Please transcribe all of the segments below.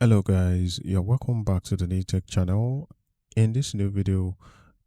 Hello guys, you're welcome back to the NATech channel. In this new video,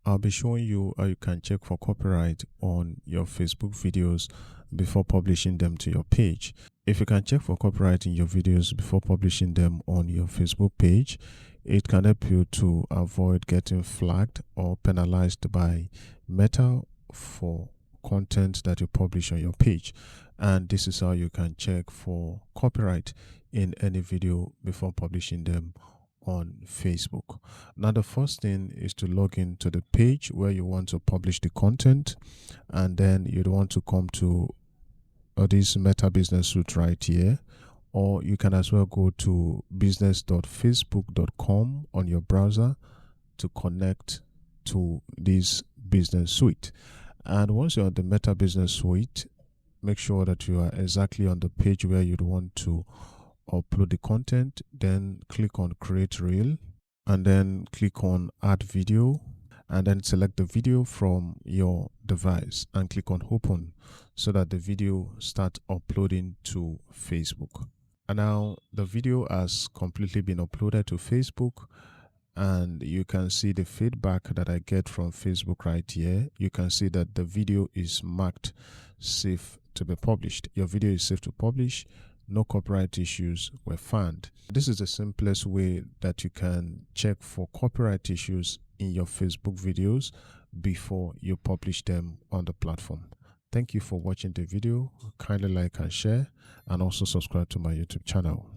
I'll be showing you how you can check for copyright on your Facebook videos before publishing them to your page. If you can check for copyright in your videos before publishing them on your Facebook page, it can help you to avoid getting flagged or penalized by Meta for content that you publish on your page. And this is how you can check for copyright in any video before publishing them on Facebook. Now, the first thing is to log into the page where you want to publish the content, and then you'd want to come to this Meta Business Suite right here, or you can as well go to business.facebook.com on your browser to connect to this business suite. And once you're on the Meta Business Suite, make sure that you are exactly on the page where you'd want to upload the content. Then click on create reel, and then click on add video, and then select the video from your device and click on open so that the video starts uploading to Facebook. And now the video has completely been uploaded to Facebook, and you can see the feedback that I get from Facebook right here. You can see that the video is marked safe to be published. Your video is safe to publish. No copyright issues were found. This is the simplest way that you can check for copyright issues in your Facebook videos before you publish them on the platform. Thank you for watching the video. Kindly like and share, and also subscribe to my YouTube channel.